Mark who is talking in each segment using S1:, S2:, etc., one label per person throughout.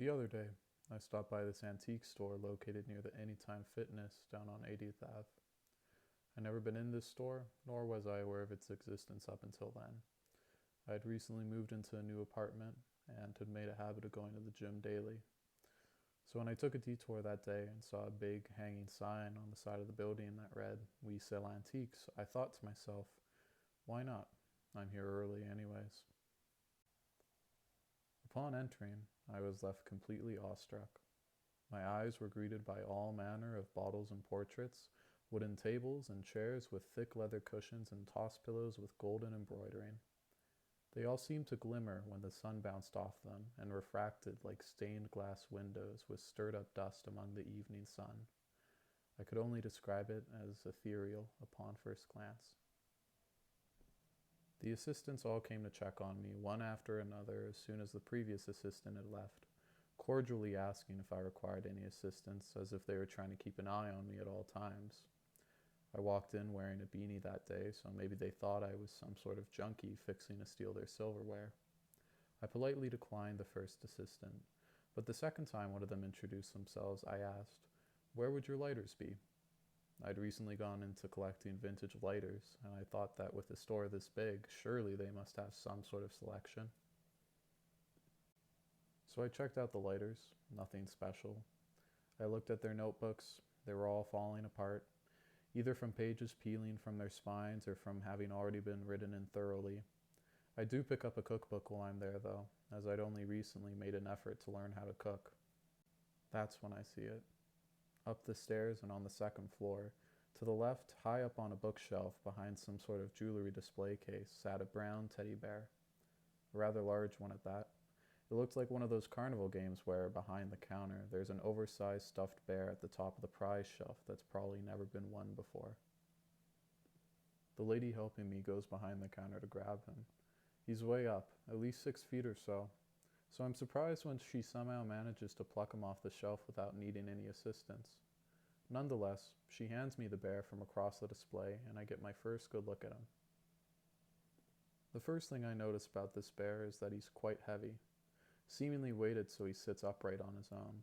S1: The other day, I stopped by this antique store located near the Anytime Fitness down on 80th Ave. I'd never been in this store, nor was I aware of its existence up until then. I had recently moved into a new apartment and had made a habit of going to the gym daily. So when I took a detour that day and saw a big hanging sign on the side of the building that read, "We sell antiques," I thought to myself, why not? I'm here early anyways. Upon entering, I was left completely awestruck. My eyes were greeted by all manner of bottles and portraits, wooden tables and chairs with thick leather cushions and toss pillows with golden embroidering. They all seemed to glimmer when the sun bounced off them and refracted like stained glass windows with stirred up dust among the evening sun. I could only describe it as ethereal upon first glance. The assistants all came to check on me, one after another, as soon as the previous assistant had left, cordially asking if I required any assistance, as if they were trying to keep an eye on me at all times. I walked in wearing a beanie that day, so maybe they thought I was some sort of junkie fixing to steal their silverware. I politely declined the first assistant, but the second time one of them introduced themselves, I asked, "Where would your lighters be?" I'd recently gone into collecting vintage lighters, and I thought that with a store this big, surely they must have some sort of selection. So I checked out the lighters, nothing special. I looked at their notebooks, they were all falling apart, either from pages peeling from their spines or from having already been written in thoroughly. I do pick up a cookbook while I'm there though, as I'd only recently made an effort to learn how to cook. That's when I see it. Up the stairs and on the second floor, to the left, high up on a bookshelf behind some sort of jewelry display case, sat a brown teddy bear. A rather large one at that. It looked like one of those carnival games where, behind the counter, there's an oversized stuffed bear at the top of the prize shelf that's probably never been won before. The lady helping me goes behind the counter to grab him. He's way up, at least 6 feet or so I'm surprised when she somehow manages to pluck him off the shelf without needing any assistance. Nonetheless, she hands me the bear from across the display, and I get my first good look at him. The first thing I notice about this bear is that he's quite heavy, seemingly weighted so he sits upright on his own.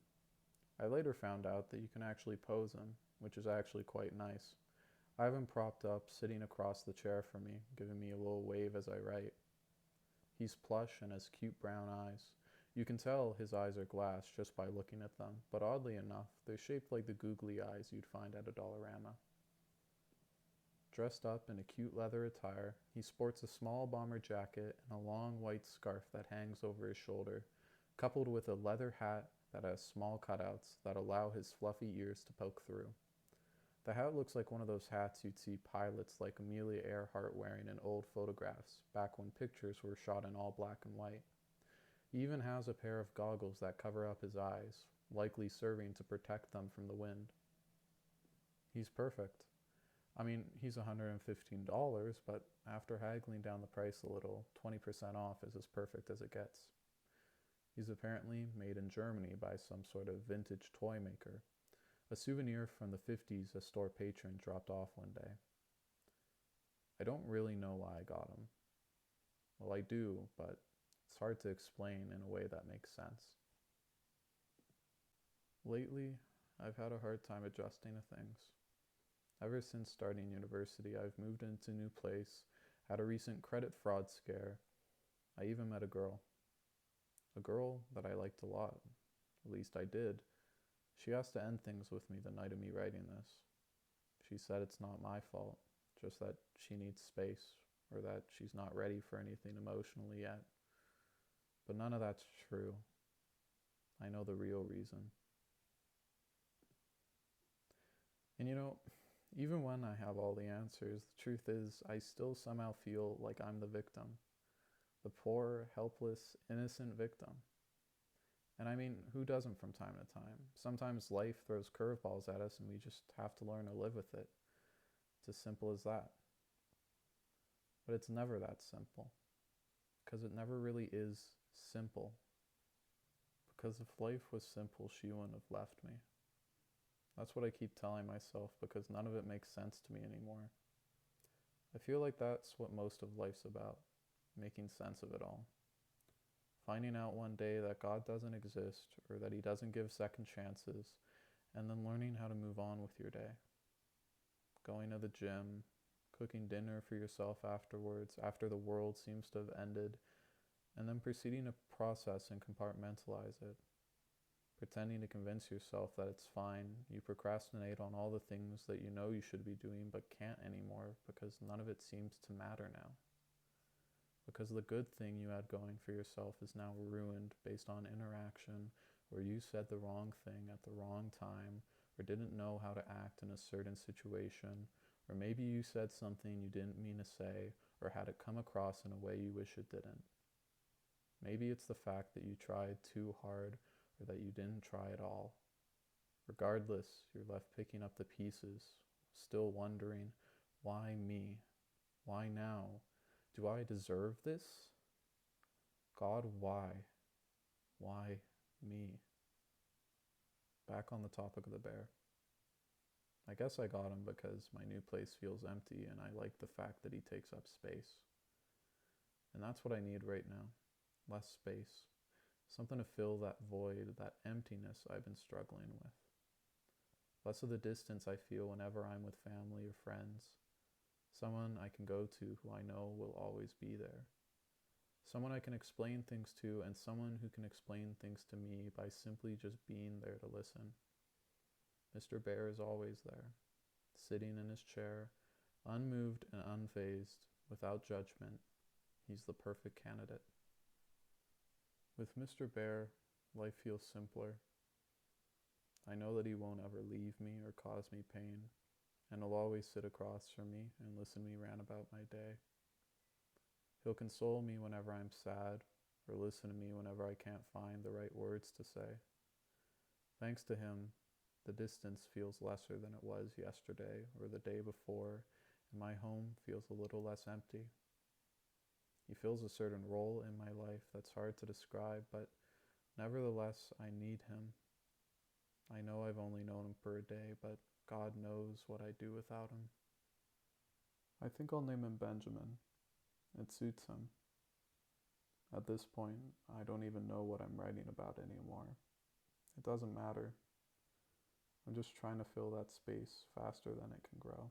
S1: I later found out that you can actually pose him, which is actually quite nice. I have him propped up, sitting across the chair from me, giving me a little wave as I write. He's plush and has cute brown eyes. You can tell his eyes are glass just by looking at them, but oddly enough, they're shaped like the googly eyes you'd find at a Dollarama. Dressed up in a cute leather attire, he sports a small bomber jacket and a long white scarf that hangs over his shoulder, coupled with a leather hat that has small cutouts that allow his fluffy ears to poke through. The hat looks like one of those hats you'd see pilots like Amelia Earhart wearing in old photographs, back when pictures were shot in all black and white. He even has a pair of goggles that cover up his eyes, likely serving to protect them from the wind. He's perfect. I mean, he's $115, but after haggling down the price a little, 20% off is as perfect as it gets. He's apparently made in Germany by some sort of vintage toy maker, a souvenir from the 50s a store patron dropped off one day. I don't really know why I got him. Well, I do, but it's hard to explain in a way that makes sense. Lately, I've had a hard time adjusting to things. Ever since starting university, I've moved into a new place, had a recent credit fraud scare. I even met a girl. A girl that I liked a lot. At least I did. She asked to end things with me the night of me writing this. She said it's not my fault, just that she needs space, or that she's not ready for anything emotionally yet. But none of that's true. I know the real reason. And even when I have all the answers, the truth is I still somehow feel like I'm the victim. The poor, helpless, innocent victim. And I mean, who doesn't from time to time? Sometimes life throws curveballs at us and we just have to learn to live with it. It's as simple as that. But it's never that simple. Because it never really is simple. Because if life was simple, she wouldn't have left me. That's what I keep telling myself because none of it makes sense to me anymore. I feel like that's what most of life's about, making sense of it all. Finding out one day that God doesn't exist or that He doesn't give second chances, and then learning how to move on with your day. Going to the gym, cooking dinner for yourself afterwards, after the world seems to have ended, and then proceeding to process and compartmentalize it. Pretending to convince yourself that it's fine, you procrastinate on all the things that you know you should be doing but can't anymore because none of it seems to matter now. Because the good thing you had going for yourself is now ruined based on interaction where you said the wrong thing at the wrong time, or didn't know how to act in a certain situation, or maybe you said something you didn't mean to say, or had it come across in a way you wish it didn't. Maybe it's the fact that you tried too hard, or that you didn't try at all. Regardless, you're left picking up the pieces, still wondering, why me? Why now? Do I deserve this? God, why? Why me? Back on the topic of the bear. I guess I got him because my new place feels empty and I like the fact that he takes up space. And that's what I need right now. Less space. Something to fill that void, that emptiness I've been struggling with. Less of the distance I feel whenever I'm with family or friends. Someone I can go to who I know will always be there. Someone I can explain things to, and someone who can explain things to me by simply just being there to listen. Mr. Bear is always there, sitting in his chair, unmoved and unfazed, without judgment. He's the perfect candidate. With Mr. Bear, life feels simpler. I know that he won't ever leave me or cause me pain, and he'll always sit across from me and listen to me rant about my day. He'll console me whenever I'm sad, or listen to me whenever I can't find the right words to say. Thanks to him, the distance feels lesser than it was yesterday or the day before, and my home feels a little less empty. He fills a certain role in my life that's hard to describe, but nevertheless, I need him. I know I've only known him for a day, but God knows what I'd do without him. I think I'll name him Benjamin. It suits him. At this point, I don't even know what I'm writing about anymore. It doesn't matter. I'm just trying to fill that space faster than it can grow.